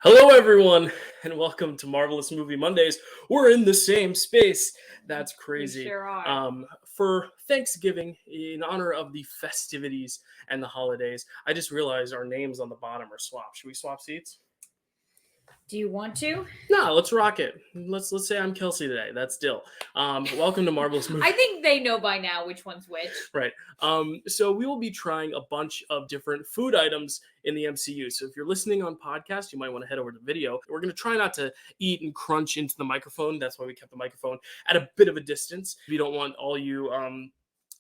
Hello, everyone, and welcome to Marvel-ous Movie Mondays. We're in the same space. That's crazy. We sure are. For Thanksgiving, in honor of the festivities and the holidays, I just realized our names on the bottom are swapped. Should we swap seats? Do you want to? No, let's rock it. Let's say I'm Kelsey today. That's Dill. Welcome to Marvel-ous Movie. I think they know by now which one's which. Right. So we will be trying a bunch of different food items in the MCU. So if you're listening on podcast, you might want to head over to video. We're going to try not to eat and crunch into the microphone. That's why we kept the microphone at a bit of a distance. We don't want all you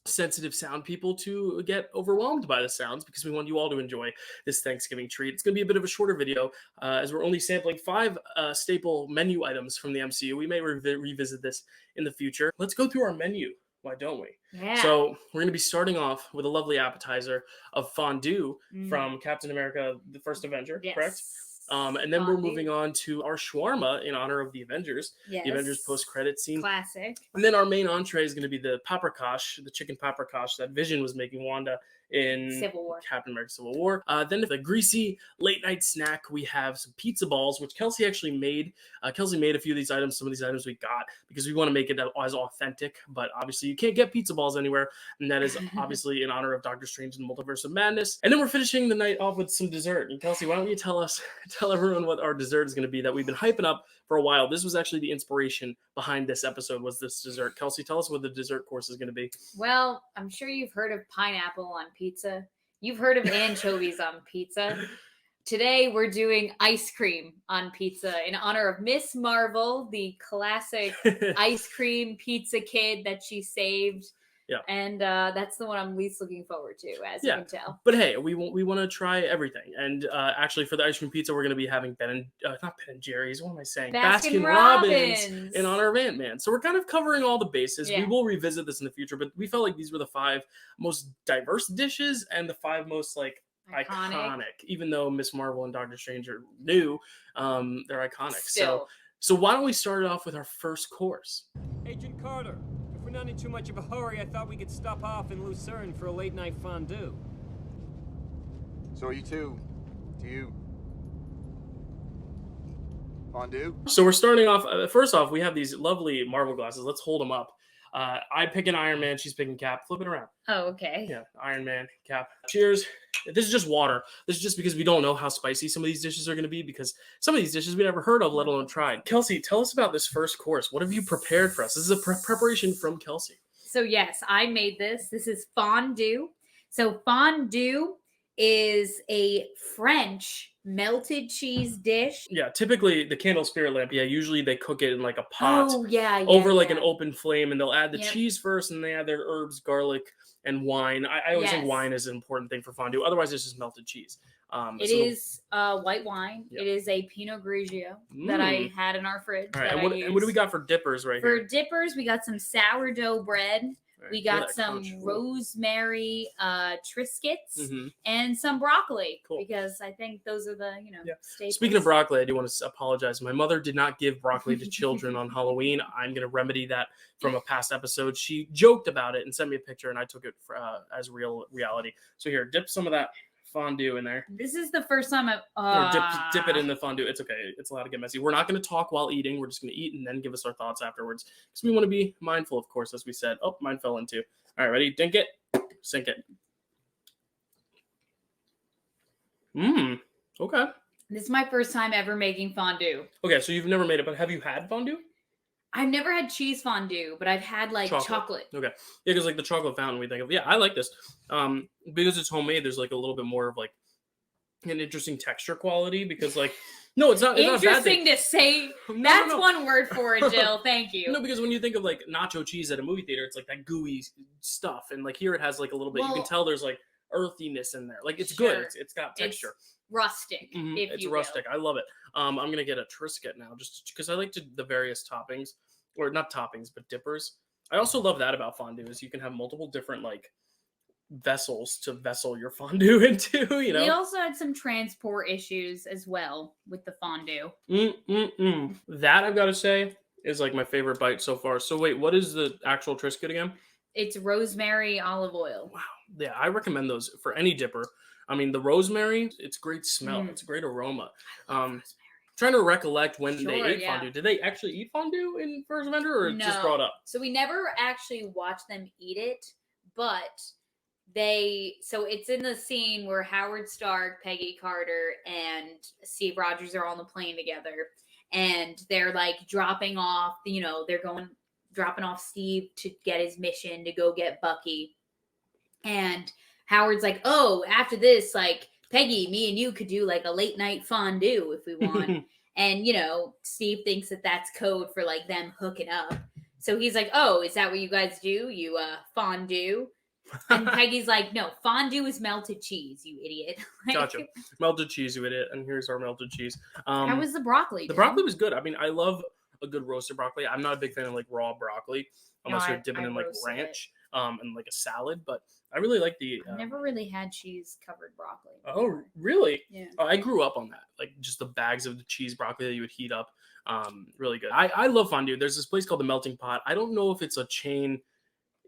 sensitive sound people to get overwhelmed by the sounds, because we want you all to enjoy this Thanksgiving treat. It's going to be a bit of a shorter video as we're only sampling 5 staple menu items from the MCU. We may revisit this in the future. Let's go through our menu. Why don't we? Yeah. So we're going to be starting off with a lovely appetizer of fondue from Captain America, the First Avenger, correct? And then we're moving on to our shawarma in honor of the Avengers, the Avengers post-credit scene. Classic. And then our main entree is going to be the Paprikash, the chicken Paprikash that Vision was making Wanda in Civil War. Captain America Civil War. Then the greasy late-night snack, we have some pizza balls, which Kelsey actually made. Kelsey made a few of these items. Some of these items we got because we want to make it as authentic, but obviously you can't get pizza balls anywhere, and that is obviously in honor of Doctor Strange and the Multiverse of Madness. And then we're finishing the night off with some dessert. And Kelsey, why don't you tell everyone what our dessert is going to be that we've been hyping up for a while. This was actually the inspiration behind this episode, was this dessert. Kelsey, tell us what the dessert course is going to be. Well, I'm sure you've heard of pineapple on pizza. You've heard of anchovies on pizza. Today, we're doing ice cream on pizza in honor of Miss Marvel, the classic ice cream pizza kid that she saved. Yeah. And that's the one I'm least looking forward to, as you can tell. But hey, we want to try everything. And actually, for the ice cream pizza, we're going to be having not Ben and Jerry's. What am I saying? Baskin-Robbins in honor of Ant-Man. So we're kind of covering all the bases. Yeah. We will revisit this in the future, but we felt like these were the 5 most diverse dishes and the 5 most iconic. Even though Miss Marvel and Doctor Strange are new, they're iconic. Still. So why don't we start off with our first course? Agent Carter. We're not in too much of a hurry. I thought we could stop off in Lucerne for a late-night fondue. So are you two? Do you... fondue? So we're starting off... first off, we have these lovely Marvel glasses. Let's hold them up. I pick an Iron Man. She's picking Cap. Flip it around. Oh, okay. Yeah, Iron Man, Cap. Cheers. This is just water. This is just because we don't know how spicy some of these dishes are going to be, because some of these dishes we never heard of, let alone tried. Kelsey, tell us about this first course. What have you prepared for us? This is a preparation from Kelsey. So yes, I made this. This is fondue. So fondue is a French melted cheese dish. Yeah, typically the candle spirit lamp. Yeah, usually they cook it in like a pot. Oh, yeah, over like an open flame, and they'll add the cheese first, and they add their herbs, garlic, and wine. I always think wine is an important thing for fondue. Otherwise, it's just melted cheese. It is white wine. Yep. It is a Pinot Grigio that I had in our fridge. All right, and what do we got for dippers here? For dippers, we got some sourdough bread. We got some rosemary Triscuits and some broccoli, because I think those are the, staples. Speaking of broccoli, I do want to apologize. My mother did not give broccoli to children on Halloween. I'm going to remedy that from a past episode. She joked about it and sent me a picture, and I took it as real reality. So here, dip some of that fondue in there. This is the first time or dip it in the fondue. It's okay. It's allowed to get messy. We're not going to talk while eating. We're just going to eat and then give us our thoughts afterwards, because we want to be mindful, of course, as we said. Oh, mine fell in too. All right, ready? Dink it. Sink it. Okay. This is my first time ever making fondue. Okay, so you've never made it, but have you had fondue? I've never had cheese fondue, but I've had chocolate. Okay. Yeah, because the chocolate fountain we think of. Yeah, I like this. Because it's homemade, there's a little bit more of an interesting texture quality, because no, it's not. It's interesting to say. That's one word for it, Jill. Thank you. No, because when you think of nacho cheese at a movie theater, it's that gooey stuff, and here it has a little bit. You can tell there's earthiness in there. It's good. It's got texture. It's rustic. It's rustic. I love it. I'm gonna get a Triscuit now, just because I like the various toppings, or not toppings, but dippers. I also love that about fondue is you can have multiple different vessels to vessel your fondue into. We also had some transport issues as well with the fondue. That I've got to say is my favorite bite so far. So wait, what is the actual Triscuit again? It's rosemary olive oil. Wow. Yeah, I recommend those for any dipper. I mean, the rosemary, it's great smell. It's a great aroma. trying to recollect when they Sure, ate yeah. fondue. Did they actually eat fondue in First Avenger, or just No. brought up? So we never actually watched them eat it, but so it's in the scene where Howard Stark, Peggy Carter, and Steve Rogers are on the plane together, and they're like dropping off, dropping off Steve to get his mission to go get Bucky. And Howard's like, oh, after this, like, Peggy, me and you could do like a late night fondue if we want. And, Steve thinks that that's code for like them hooking up. So he's like, oh, is that what you guys do? You fondue? And Peggy's like, no, fondue is melted cheese, you idiot. Gotcha. Melted cheese, you idiot. And here's our melted cheese. How was the broccoli? The broccoli was good. I mean, I love a good roasted broccoli. I'm not a big fan of like raw broccoli unless you're dipping in like ranch and like a salad. But I really like the. I've never really had cheese covered broccoli. Oh, really? Yeah. I grew up on that. Like just the bags of the cheese broccoli that you would heat up. Really good. I love fondue. There's this place called the Melting Pot. I don't know if it's a chain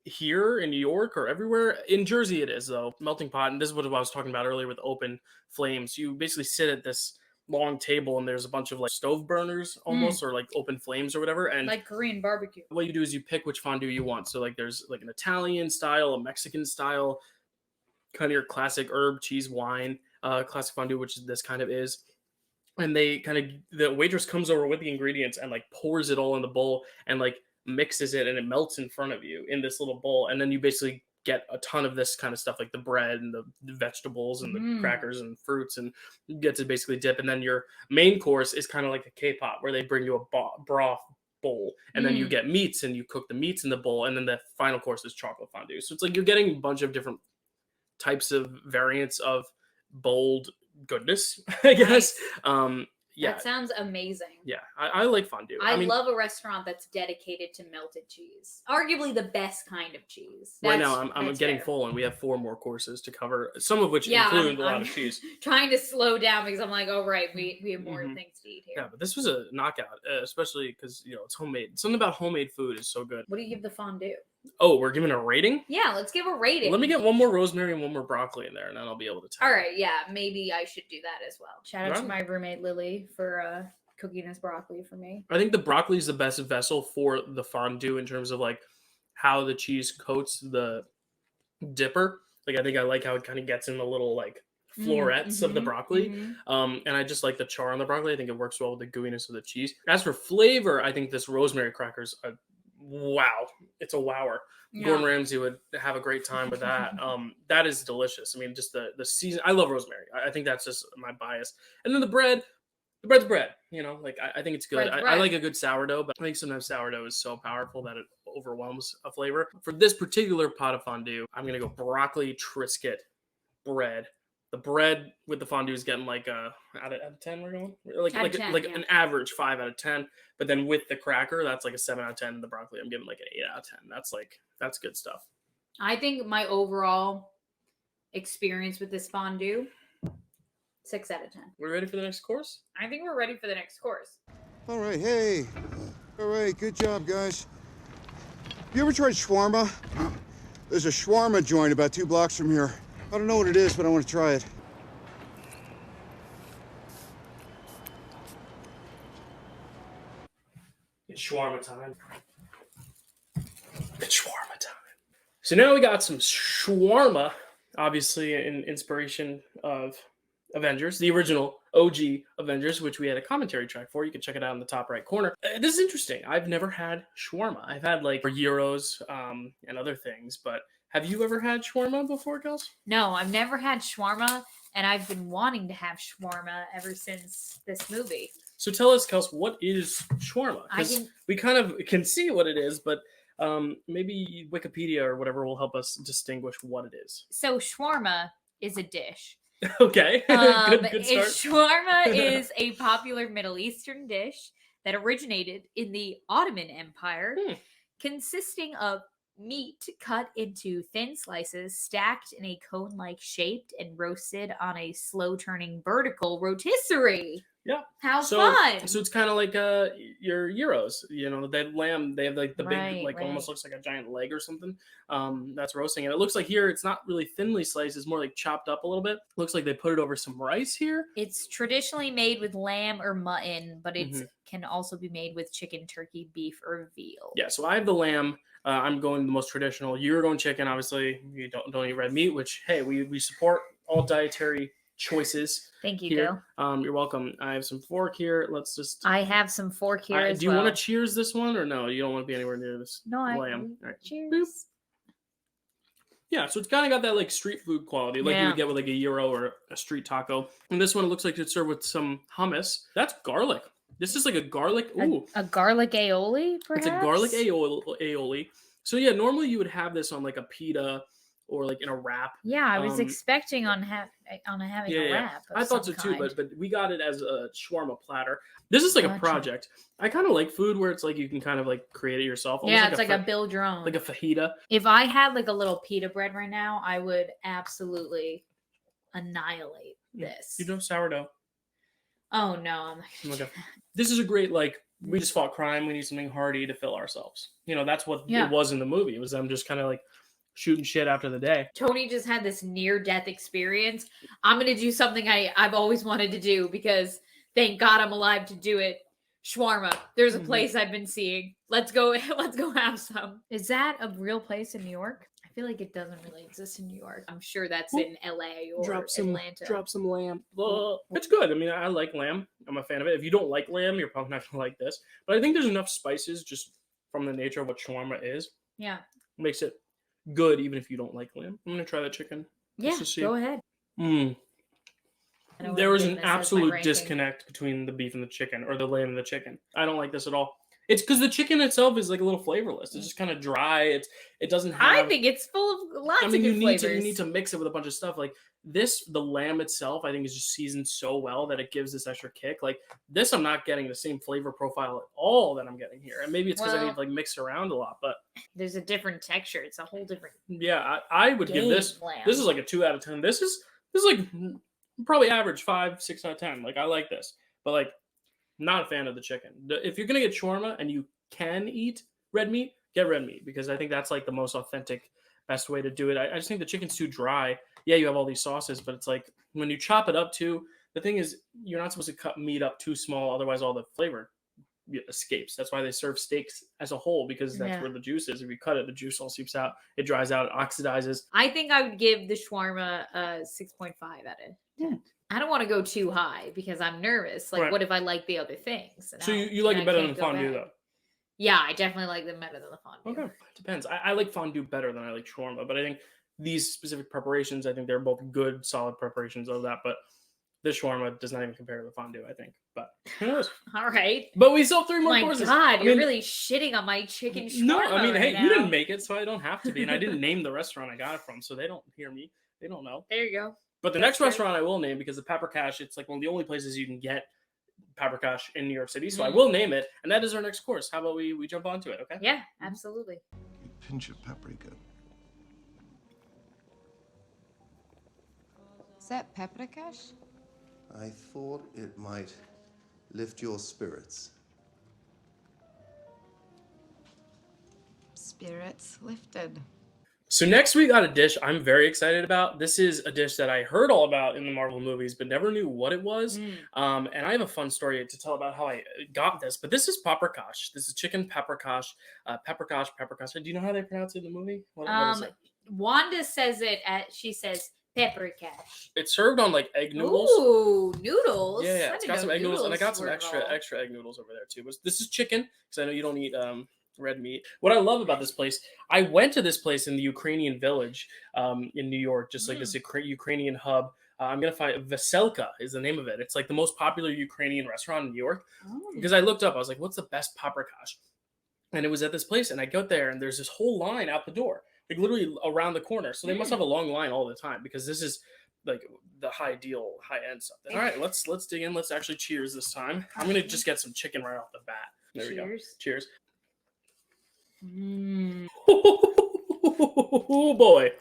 here in New York or everywhere. In Jersey it is though. Melting Pot, and this is what I was talking about earlier with open flames. You basically sit at this long table and there's a bunch of like stove burners almost or like open flames or whatever, and like Korean barbecue. What you do is you pick which fondue you want. So like there's like an Italian style, a Mexican style, kind of your classic herb, cheese, wine, classic fondue, which this kind of is. And the waitress comes over with the ingredients and like pours it all in the bowl and like mixes it, and it melts in front of you in this little bowl. And then you basically get a ton of this kind of stuff, like the bread and the vegetables and the crackers and fruits, and you get to basically dip. And then your main course is kind of like a K-pop where they bring you a broth bowl, and then you get meats and you cook the meats in the bowl, and then the final course is chocolate fondue. So it's like you're getting a bunch of different types of variants of bold goodness, I guess. Yeah, that sounds amazing. Yeah, I like fondue. I love a restaurant that's dedicated to melted cheese. Arguably the best kind of cheese. Right now, I'm getting full, and we have 4 more courses to cover, some of which include a lot of cheese. Trying to slow down because I'm like, oh, right, we have more things to eat here. Yeah, but this was a knockout, especially because, it's homemade. Something about homemade food is so good. What do you give the fondue? Oh, we're giving a rating? Yeah, let's give a rating. Let me get one more rosemary and one more broccoli in there, and then I'll be able to tell. All right, yeah, maybe I should do that as well. Shout out to my roommate Lily for cooking this broccoli for me. I think the broccoli is the best vessel for the fondue in terms of like how the cheese coats the dipper. Like I think I like how it kind of gets in the little like florets of the broccoli. And I just like the char on the broccoli. I think it works well with the gooiness of the cheese. As for flavor, I think this rosemary crackers wow, it's a wower. Yeah. Gordon Ramsay would have a great time with that. That is delicious. I mean, just the season. I love rosemary. I think that's just my bias. And then the bread's bread. Like I think it's good. I like a good sourdough, but I think sometimes sourdough is so powerful that it overwhelms a flavor. For this particular pot of fondue, I'm gonna go broccoli Triscuit bread. The bread with the fondue is getting like a out of 10. We're going like 10, an average 5 out of 10. But then with the cracker, that's like a 7 out of 10. And the broccoli, I'm giving like an 8 out of 10. That's good stuff. I think my overall experience with this fondue, 6 out of 10. We're ready for the next course? I think we're ready for the next course. All right, hey. All right, good job, guys. You ever tried shawarma? There's a shawarma joint about 2 blocks from here. I don't know what it is, but I want to try it. It's shawarma time. It's shawarma time. So now we got some shawarma, obviously in inspiration of Avengers, the original OG Avengers, which we had a commentary track for. You can check it out in the top right corner. This is interesting. I've never had shawarma. I've had like gyros and other things, but have you ever had shawarma before, Kels? No, I've never had shawarma, and I've been wanting to have shawarma ever since this movie. So tell us, Kels, what is shawarma? We kind of can see what it is, but maybe Wikipedia or whatever will help us distinguish what it is. So shawarma is a dish. Okay, good start. Shawarma is a popular Middle Eastern dish that originated in the Ottoman Empire, consisting of meat cut into thin slices, stacked in a cone-like shape, and roasted on a slow-turning vertical rotisserie. Yeah. How So fun! so it's kind of like your gyros, that lamb. They have like the big, Right, like almost right. looks like a giant leg or something. That's roasting, and it looks like here it's not really thinly sliced. It's more like chopped up a little bit. Looks like they put it over some rice here. It's traditionally made with lamb or mutton, but it Mhm. can also be made with chicken, turkey, beef, or veal. Yeah, so I have the lamb. I'm going the most traditional. You're going chicken, obviously. You don't eat red meat, which hey, we support all dietary choices Thank you, here. Gil. You're welcome. I have some fork here. Let's just. I have some fork here as Do you well. want to cheers this one or no? You don't want to be anywhere near this No, lamb. All right. Cheers. Boop. Yeah, so it's kind of got that like street food quality, like you Yeah. would get with like a gyro or a street taco. And this one it looks like it's served with some hummus. That's garlic. This is like a garlic. Ooh, A garlic aioli, perhaps? it's a garlic aioli. So yeah, normally you would have this on like a pita or like in a wrap. Yeah, I was Um, expecting on having Yeah, a yeah. wrap. Of I thought so some too, kind. but we got it as a shawarma platter. This is like a Gotcha. project. I kind of like food where it's like you can kind of like create it yourself. almost Yeah, it's like a fa- build your own. like a fajita. If I had like a little pita bread right now, I would absolutely annihilate this. You know sourdough. Oh no, I'm not Okay. This is a great like we just fought crime. We need something hearty to fill ourselves. That's what Yeah. it was in the movie. It was them just kind of like shooting shit after the day. Tony just had this near-death experience. I'm gonna do something I've always wanted to do because thank God I'm alive to do it. Shawarma. There's a Mhm. place I've been seeing. Let's go. Let's go have some. Is that a real place in New York? I feel like it doesn't really exist in New York. I'm sure that's in LA or Drop some lamb. Ooh. It's good. I mean, I like lamb. I'm a fan of it. If you don't like lamb, you're probably not gonna like this. But I think there's enough spices just from the nature of what shawarma is. Yeah. Makes it good even if you don't like lamb. I'm gonna try that chicken. Yeah. to see. Go ahead. Mm. I know There I'm was giving an this as my absolute ranking. disconnect between the beef and the chicken, or the lamb and the chicken. I don't like this at all. It's because the chicken itself is like a little flavorless. It's just kind of dry. It doesn't have. I think it's full of lots I mean, of you good need flavors. to mix it with a bunch of stuff. Like this, the lamb itself, I think is just seasoned so well that it gives this extra kick. Like this, I'm not getting the same flavor profile at all that I'm getting here. And maybe it's because I Well- need to like mix around a lot. But There's a different texture. It's a whole different yeah, I would give game this. lamb. This is like a 2 out of 10. This is like probably average 5, 6 out of 10. Like I like this, but like not a fan of the chicken. If you're gonna get shawarma and you can eat red meat, get red meat because I think that's like the most authentic, best way to do it. I just think the chicken's too dry. Yeah, you have all these sauces, but it's like when you chop it up too. The thing is, you're not supposed to cut meat up too small, otherwise all the flavor escapes. That's why they serve steaks as a whole because that's Yeah. where the juice is. If you cut it, the juice all seeps out. It dries out, it oxidizes. I think I would give the shawarma a 6.5 out of 10. I don't want to go too high because I'm nervous. Like, Right. what if I like the other things? And So I- you like and it I better can't than go fondue back. though? Yeah, I definitely like them better than the fondue. Okay, depends. I like fondue better than I like shawarma, but I think these specific preparations, I think they're both good, solid preparations of that. But this shawarma does not even compare to the fondue, I think. But who knows? All right. But we still have 3 more My courses. God, I you're mean, really shitting on my chicken shawarma. No, I mean, right hey, now. you didn't make it, so I don't have to be, and I didn't name the restaurant I got it from, so they don't hear me. They don't know. There you go. But the That's next right. restaurant I will name because the Paprikash, it's like one of the only places you can get Paprikash in New York City, so I Mm. will name it, and that is our next course. How about we jump onto it? Okay. Yeah, absolutely. Pinch of paprika. Is that Paprikash? I thought it might lift your spirits. Spirits lifted. So next we got a dish I'm very excited about. This is a dish that I heard all about in the Marvel movies, but never knew what it was. And I have a fun story to tell about how I got this. But this is Paprikash. This is chicken paprikash. Paprikash. Do you know how they pronounce it in the movie? What is it? Wanda says it at she says Paprikash. It's served on like egg noodles. Ooh, noodles. Yeah, I it's didn't got know some egg noodles, and I got some were extra involved. egg noodles over there too. But this is chicken because I know you don't eat red meat. What I love about this place, I went to this place in the Ukrainian village in New York, just like this Ukrainian hub. I'm gonna find Veselka is the name of it. It's like the most popular Ukrainian restaurant in New York Oh. because I looked up. I was like, "What's the best paprikash?" And it was at this place, and I go there, and there's this whole line out the door, like literally around the corner. So they must have a long line all the time because this is like the high end stuff. All right, let's dig in. Let's actually cheers this time. I'm gonna just get some chicken right off the bat. There we go. Cheers. Cheers. Mm. Oh boy.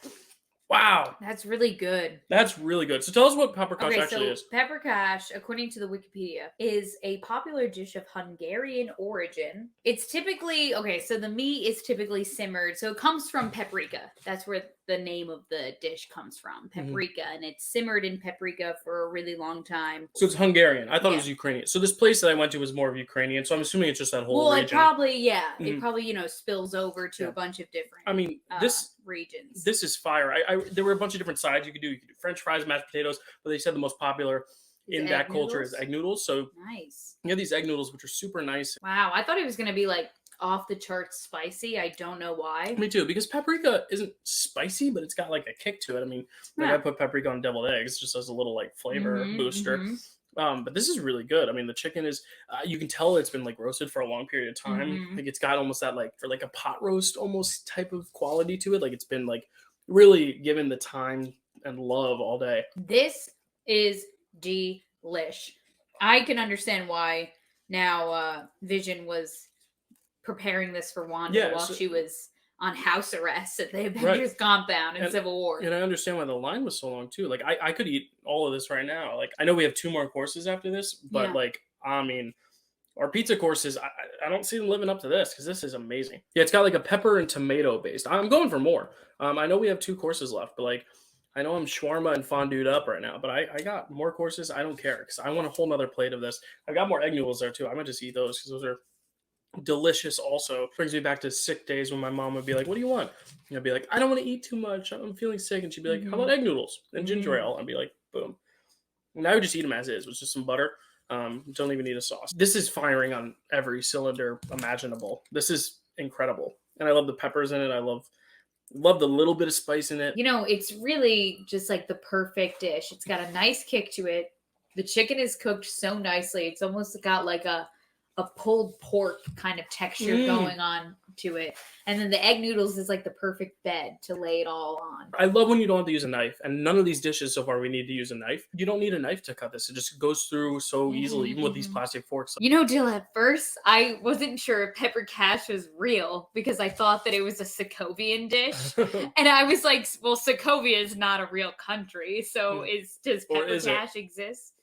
Wow. That's really good. That's really good. So tell us what paprikash Okay, actually so is. paprikash, according to the Wikipedia, is a popular dish of Hungarian origin. It's typically, so the meat is typically simmered. So it comes from paprika. That's where the name of the dish comes from, paprika. And it's simmered in paprika for a really long time. So it's Hungarian. I thought it Yeah. was Ukrainian. So this place that I went to was more of Ukrainian. So I'm assuming it's just that whole Well, region. it probably, Mhm. it probably, spills over to Yeah. a bunch of different I mean, regions. This is fire. There were a bunch of different sides you could do. You could do French fries, mashed potatoes, but they said the most popular in that culture is egg noodles. So nice. you have these egg noodles, which are super nice. Wow, I thought it was going to be like off the charts spicy. I don't know why. Me too, because paprika isn't spicy, but it's got like a kick to it. I mean, like I put paprika on deviled eggs just as a little like flavor booster. But this is really good. I mean, the chicken is, you can tell it's been like roasted for a long period of time. Like it's got almost that like, for like a pot roast almost type of quality to it. Like it's been like really given the time and love all day. This is delish. I can understand why now Vision was preparing this for Wanda while she was on house arrest at the Avengers compound in Civil War. And I understand why the line was so long too. Like I could eat all of this right now. Like I know we have 2 more courses after this, but like, I mean, our pizza courses, I don't see them living up to this because this is amazing. Yeah, it's got like a pepper and tomato based. I'm going for more. I know we have 2 courses left, but like, I know I'm shawarma and fondued up right now, but I got more courses. I don't care because I want a whole nother plate of this. I got more egg noodles there too. I might just eat those because those are delicious. Also brings me back to sick days when my mom would be like, what do you want? And I'd be like, I don't want to eat too much, I'm feeling sick. And she'd be like, how about egg noodles and ginger ale? I'd be like, boom. And I would just eat them as is with just some butter. Don't even need a sauce. This is firing on every cylinder imaginable. This is incredible, and I love the peppers in it. I love the little bit of spice in it. It's really just like the perfect dish. It's got a nice kick to it. The chicken is cooked so nicely. It's almost got like a pulled pork kind of texture going on to it. And then the egg noodles is like the perfect bed to lay it all on. I love when you don't have to use a knife. And none of these dishes so far we need to use a knife. You don't need a knife to cut this. It just goes through so easily, even with these plastic forks. Jill, at first, I wasn't sure if paprikash was real because I thought that it was a Sokovian dish. And I was like, well, Sokovia is not a real country. So does paprikash exist?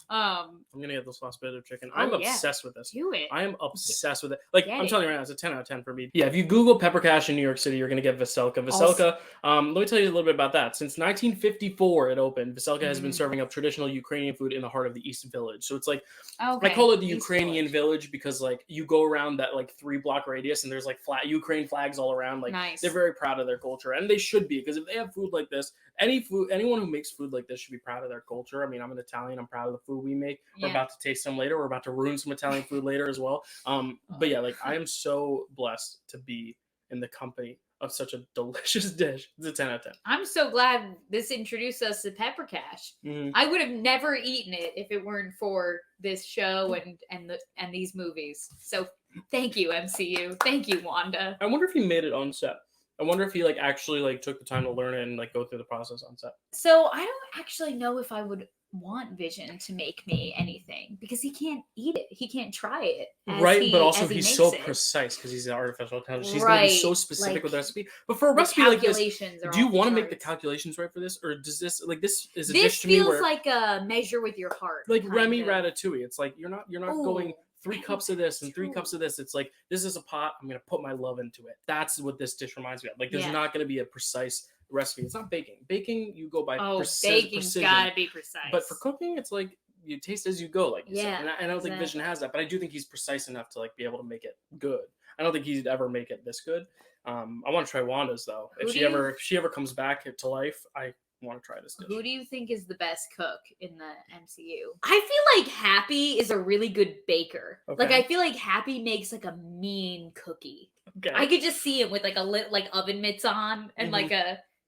I'm gonna get this last bit of chicken. I'm obsessed with this. Do it. I am obsessed with it. Like I'm telling you right now, it's a 10 out of 10 for me. Yeah, if you Google paprikash in New York City, you're gonna get Veselka. Veselka. Let me tell you a little bit about that. Since 1954, it opened. Veselka has been serving up traditional Ukrainian food in the heart of the East Village. So it's like I call it the Ukrainian Village because like you go around that like 3-block radius and there's like flat Ukraine flags all around. Like they're very proud of their culture, and they should be, because if they have food like this, anyone who makes food like this should be proud of their culture. I mean, I'm an Italian. I'm proud of the food we make. We're about to taste some later. We're about to ruin some Italian food later as well. But yeah, like I am so blessed to be in the company of such a delicious dish. It's a 10 out of 10. I'm so glad this introduced us to paprikash. I would have never eaten it if it weren't for this show and these movies. So thank you, MCU. Thank you, Wanda. I wonder if he made it on set. I wonder if he like actually like took the time to learn it and like go through the process on set. So I don't actually know if I would want Vision to make me anything because he can't eat it. He can't try it. But also he's so precise because he's an artificial intelligence. He's gonna be so specific with the recipe. But for a recipe like this, do you want to make the calculations right for this, or does this like this is a dish to me where this feels like a measure with your heart, like Remy Ratatouille? It's like you're not going 3 cups of this and 3 cups of this. It's like, this is a pot. I'm going to put my love into it. That's what this dish reminds me of. Like, there's not going to be a precise recipe. It's not baking. Baking, you go by precision. Baking's got to be precise. But for cooking, it's like you taste as you go, like you said. And I don't think Vision has that, but I do think he's precise enough to like be able to make it good. I don't think he'd ever make it this good. I want to try Wanda's though. If she ever comes back to life, I want to try this dish. Who do you think is the best cook in the MCU? I feel like Happy is a really good baker. Okay. Like I feel like Happy makes like a mean cookie. Okay. I could just see him with like a lit oven mitts on and like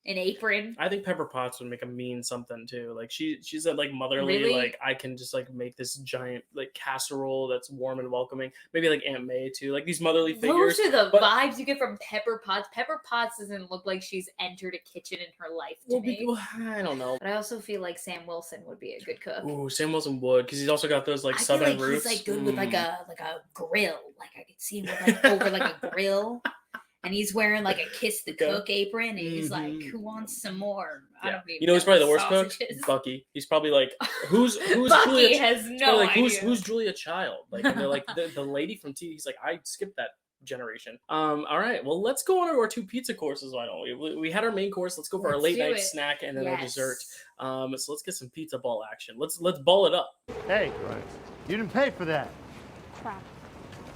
an apron. I think Pepper Potts would make a mean something too. Like she's a like motherly, like I can just like make this giant like casserole that's warm and welcoming. Maybe like Aunt May too. Like these motherly figures. Those are the vibes you get from Pepper Potts. Pepper Potts doesn't look like she's entered a kitchen in her life to me. I don't know. But I also feel like Sam Wilson would be a good cook. Ooh, Sam Wilson would, because he's also got those like southern roots. He's like good with like a grill. Like I could see him with like over like a grill. and he's wearing like a Kiss the Cook apron, and he's like, "Who wants some more?" I don't even who's probably the worst sausages. cook? Bucky. He's probably like, who's Bucky Julia? has no like, idea. who's Julia Child? Like, and they're like the lady from TV. He's like, I skipped that generation. All right, well, let's go on to our 2 pizza courses. Why don't we had our main course. Let's go for our late night snack and then our dessert. So let's get some pizza ball action. Let's ball it up. Hey, you didn't pay for that. Crap.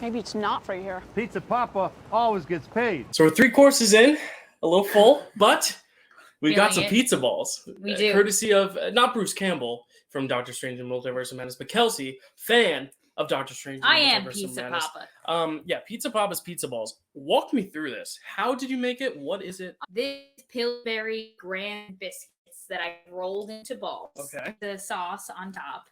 Maybe it's not for here. Pizza Papa always gets paid. So we're 3 courses in, a little full, but we got some Feeling it. pizza balls. We do. Courtesy of not Bruce Campbell from Doctor Strange and Multiverse of Madness, but Kelsey, fan of Doctor Strange. I am Multiverse of Pizza Madness. Papa. Yeah, Pizza Papa's pizza balls. Walk me through this. How did you make it? What is it? This Pillsbury Grand biscuits that I rolled into balls. Okay. The sauce on top,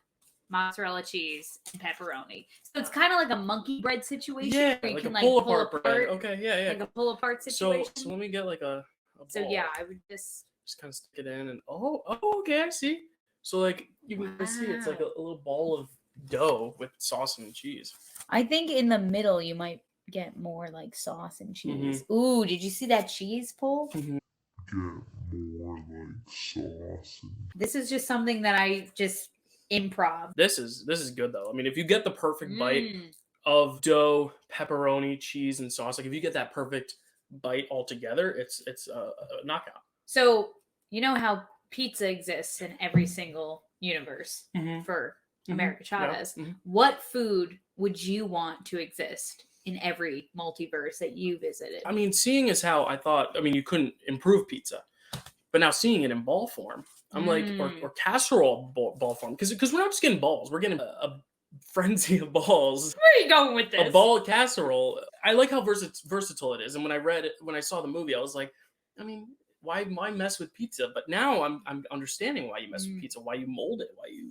mozzarella cheese, and pepperoni. So it's kind of like a monkey bread situation. Yeah, where you like can a pull apart pull bread. Okay, yeah. Like a pull apart situation. So let me get like a So ball. yeah, I would just Just kind of stick it in and okay, I see. So like you can see it's like a little ball of dough with sauce and cheese. I think in the middle you might get more like sauce and cheese. Ooh, did you see that cheese pull? Get more like sauce. This is just something that I just improv. This is good though. I mean, if you get the perfect bite of dough, pepperoni, cheese, and sauce, like if you get that perfect bite all together, it's a knockout. So you know how pizza exists in every single universe for America Chavez. Yeah. What food would you want to exist in every multiverse that you visited? I mean, seeing as how I thought, I mean, you couldn't improve pizza, but now seeing it in ball form, I'm like, or casserole ball form, because we're not just getting balls, we're getting a frenzy of balls. Where are you going with this? A ball casserole. I like how versatile it is, and when I saw the movie, I was like, I mean, why mess with pizza? But now I'm understanding why you mess with pizza, why you mold it, why you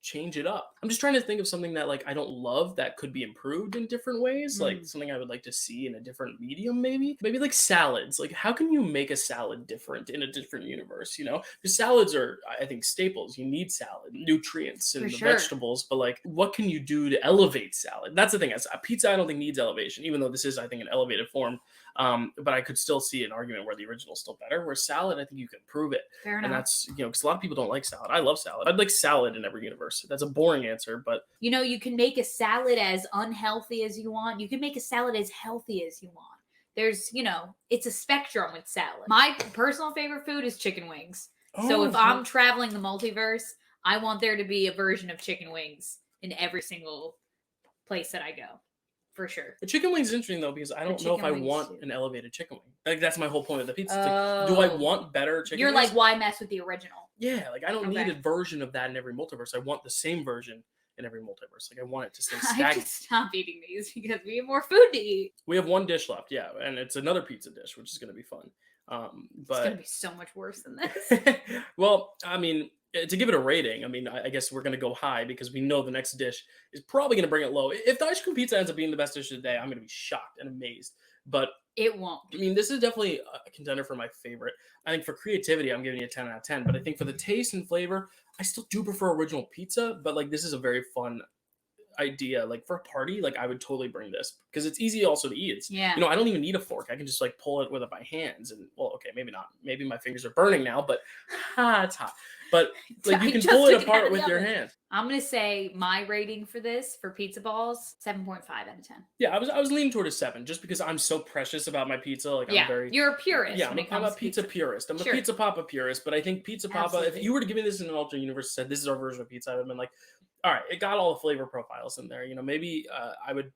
change it up. I'm just trying to think of something that like I don't love that could be improved in different ways, like something I would like to see in a different medium, maybe like salads. Like how can you make a salad different in a different universe, you know? Because salads are, I think, staples. You need salad, nutrients and the vegetables, but like what can you do to elevate salad? That's the thing. Pizza I don't think needs elevation, even though this is, I think, an elevated form. But I could still see an argument where the original is still better. Where salad, I think you can prove it. Fair enough. And that's, you know, because a lot of people don't like salad. I love salad. I'd like salad in every universe. That's a boring answer, but you know, you can make a salad as unhealthy as you want. You can make a salad as healthy as you want. There's, you know, it's a spectrum with salad. My personal favorite food is chicken wings. So if I'm traveling the multiverse, I want there to be a version of chicken wings in every single place that I go. For sure. The chicken wings is interesting though, because I don't know if I want an elevated chicken wing. Like that's my whole point of the pizza. Like, do I want better chicken You're wings? like, why mess with the original? Yeah, like I don't need a version of that in every multiverse. I want the same version in every multiverse. Like I want it to stay stagnant. I just stop eating these because we have more food to eat. We have one dish left, yeah, and it's another pizza dish, which is going to be fun. But it's going to be so much worse than this. Well, I mean, to give it a rating, I mean, I guess we're going to go high because we know the next dish is probably going to bring it low. If the ice cream pizza ends up being the best dish of the day, I'm going to be shocked and amazed. But it won't. I mean, this is definitely a contender for my favorite. I think for creativity, I'm giving it a 10 out of 10. But I think for the taste and flavor, I still do prefer original pizza. But like, this is a very fun idea. Like for a party, like I would totally bring this because it's easy also to eat. It's, you know, I don't even need a fork. I can just like pull it with it by hands. And well, okay, maybe not. Maybe my fingers are burning now, but it's hot. But like you can pull it apart with your hand. I'm gonna say my rating for this for pizza balls 7.5 out of 10. Yeah, I was leaning toward a 7 just because I'm so precious about my pizza. Like I'm very, you're a purist. Yeah, when it I'm comes a pizza purist. I'm a Pizza Papa purist. But I think Pizza Papa, Absolutely. if you were to give me this in an alternate universe, said this is our version of pizza, I would have been like, all right, it got all the flavor profiles in there. You know, maybe I would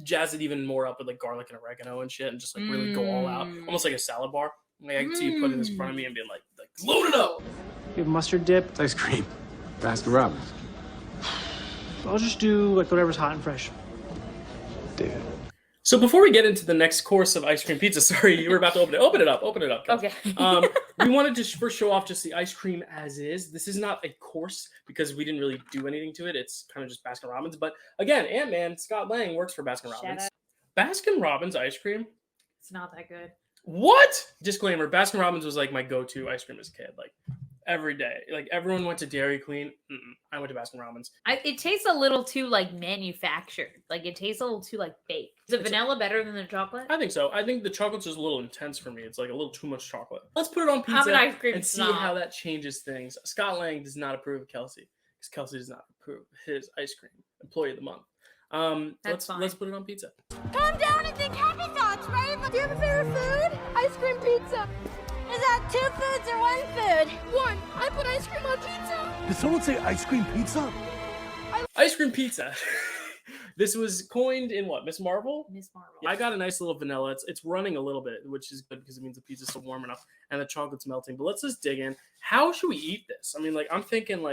jazz it even more up with like garlic and oregano and shit, and just like really go all out, almost like a salad bar. Like I can see you putting this in front of me and being like load it up. You have mustard dip, ice cream, Baskin Robbins. I'll just do like whatever's hot and fresh. David. So before we get into the next course of ice cream pizza, sorry, you were about to open it up. Okay. We wanted to first show off just the ice cream as is. This is not a course because we didn't really do anything to it. It's kind of just Baskin Robbins. But again, Ant-Man, Scott Lang works for Baskin Robbins. Baskin Robbins ice cream. It's not that good. What? Disclaimer, Baskin Robbins was like my go-to ice cream as a kid. Like every day. Like everyone went to Dairy Queen. I went to Baskin Robbins. It tastes a little too like manufactured. Like it tastes a little too like fake. Is the vanilla better than the chocolate? I think so. I think the chocolate's just a little intense for me. It's like a little too much chocolate. Let's put it on pizza I'm an ice cream and see snob. how that changes things. Scott Lang does not approve of Kelsey because Kelsey does not approve of his ice cream. Employee of the month. That's fine. Let's put it on pizza. Calm down and think happy thoughts, right? Do you have a favorite food? Ice cream pizza. Is that 2 foods or 1 food? 1. I put ice cream on pizza. Did someone say ice cream pizza? Ice cream pizza. This was coined in what? Miss Marvel? Miss Marvel. I got a nice little vanilla. It's running a little bit, which is good because it means the pizza's still warm enough and the chocolate's melting. But let's just dig in. How should we eat this? I mean, like I'm thinking of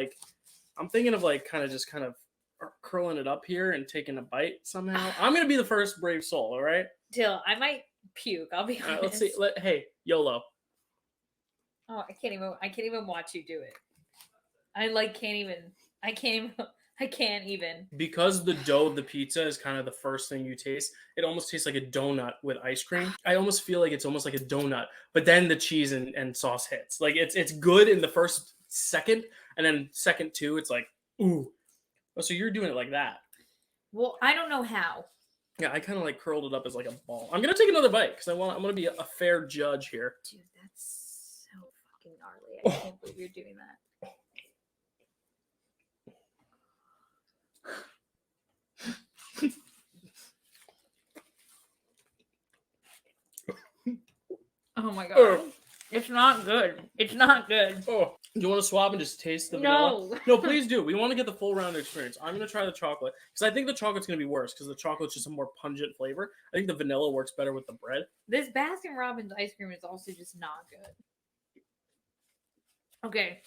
like kind of curling it up here and taking a bite somehow. I'm gonna be the first brave soul. All right. Dill, I might puke. I'll be honest. Let's see. Hey, YOLO. Oh, I can't even watch you do it. I can't even. Because the dough of the pizza is kind of the first thing you taste, it almost tastes like a donut with ice cream. I almost feel like it's almost like a donut, but then the cheese and sauce hits. Like it's good in the first second, and then second two, it's like, ooh. Oh, so you're doing it like that. Well, I don't know how. Yeah, I kind of like curled it up as like a ball. I'm gonna take another bite because I'm gonna be a fair judge here. Dude, that's so fucking gnarly. I can't believe you're doing that. Oh my god. It's not good. It's not good. Oh, do you want to swap and just taste the vanilla? No, please do. We want to get the full round experience. I'm going to try the chocolate because I think the chocolate's going to be worse because the chocolate's just a more pungent flavor. I think the vanilla works better with the bread. This Baskin Robbins ice cream is also just not good. Okay.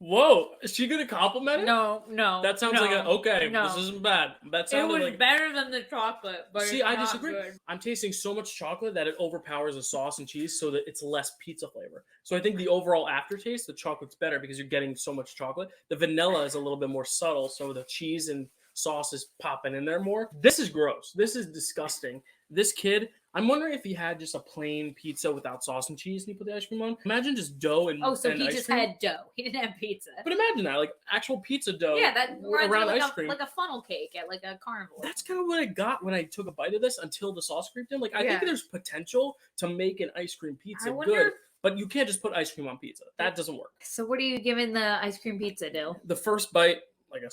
Whoa, is she going to compliment it? No. That sounds like this isn't bad. That sounded like better than the chocolate, but see, it's I not disagree. good. I'm tasting so much chocolate that it overpowers the sauce and cheese so that it's less pizza flavor. So I think the overall aftertaste, the chocolate's better because you're getting so much chocolate. The vanilla is a little bit more subtle, so the cheese and sauce is popping in there more. This is gross. This is disgusting. This kid, I'm wondering if he had just a plain pizza without sauce and cheese and he put the ice cream on. Imagine just dough and Oh, so and he ice just cream. had dough. He didn't have pizza. But imagine that, like actual pizza dough. Yeah, that reminds me around of ice cream. like a funnel cake at like a carnival. That's kind of what I got when I took a bite of this until the sauce creeped in. Like I think there's potential to make an ice cream pizza good, but you can't just put ice cream on pizza. That doesn't work. So what are you giving the ice cream pizza, Dill? The first bite, like a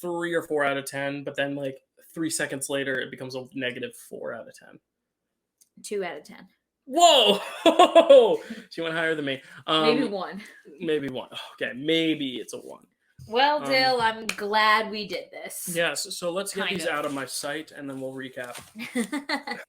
3 or 4 out of 10, but then like 3 seconds later, it becomes a negative 4 out of 10. 2 out of 10. Whoa! She went higher than me. Maybe 1. Maybe 1. Okay, maybe it's a 1. Well, Dill, I'm glad we did this. Yes, so let's get these out of my sight, and then we'll recap.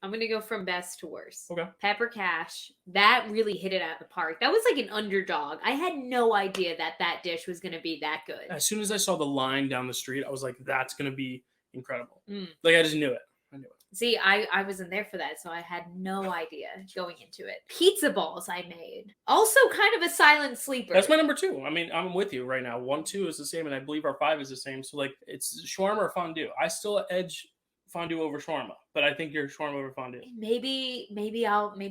I'm going to go from best to worst. Okay. Paprikash, that really hit it out of the park. That was like an underdog. I had no idea that dish was going to be that good. As soon as I saw the line down the street, I was like, that's going to be incredible. Like, I just knew it. I knew it. See, I wasn't there for that, so I had no idea going into it. Pizza balls I made. Also kind of a silent sleeper. That's my number 2. I mean, I'm with you right now. 1, 2 is the same, and I believe our 5 is the same. So, like, it's shawarma or fondue. I still edge fondue over shawarma, but I think you're shawarma over fondue. Maybe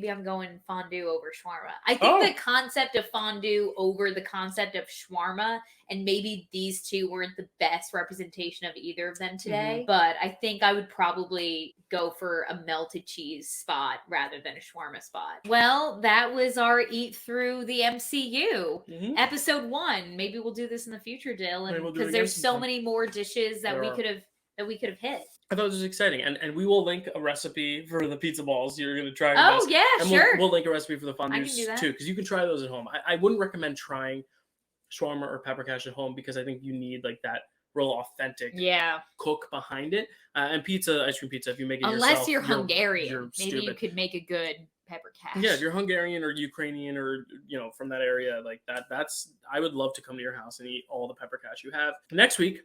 I'm going fondue over shawarma. I think the concept of fondue over the concept of shawarma, and maybe these two weren't the best representation of either of them today, but I think I would probably go for a melted cheese spot rather than a shawarma spot. Well, that was our eat through the MCU episode 1. Maybe we'll do this in the future, Dylan, because there's so many more dishes that we could have hit. I thought this was exciting, and we will link a recipe for the pizza balls you're going to try. Oh, yeah, and sure. We'll link a recipe for the fondues do too, because you can try those at home. I wouldn't recommend trying shawarma or paprikash at home because I think you need like that real authentic cook behind it. And pizza, ice cream pizza, if you make it yourself. Unless you're Hungarian. Maybe stupid. you could make a good paprikash. Yeah, if you're Hungarian or Ukrainian or, from that area like that, I would love to come to your house and eat all the paprikash you have. Next week,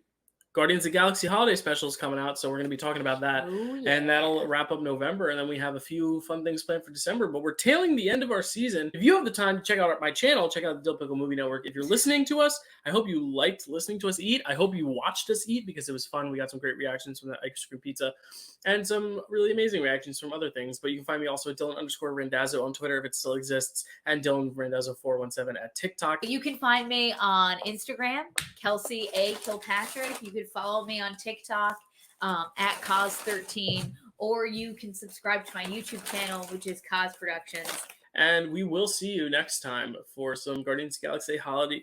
Guardians of the Galaxy holiday special is coming out, so we're going to be talking about that. Oh, yeah. And that'll wrap up November, and then we have a few fun things planned for December, but we're tailing the end of our season. If you have the time to check out my channel, check out the Dill Pickle Movie Network. If you're listening to us, I hope you liked listening to us eat. I hope you watched us eat because it was fun. We got some great reactions from that ice cream pizza and some really amazing reactions from other things. But you can find me also at Dylan_Randazzo on Twitter if it still exists, and Dylan Randazzo 417 at TikTok. You can find me on Instagram, Kelsey A. Kilpatrick. You can follow me on TikTok at Cause13, or you can subscribe to my YouTube channel, which is Cause Productions. And we will see you next time for some Guardians of the Galaxy holiday.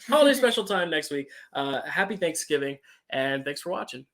Holiday special time next week. Happy Thanksgiving, and thanks for watching.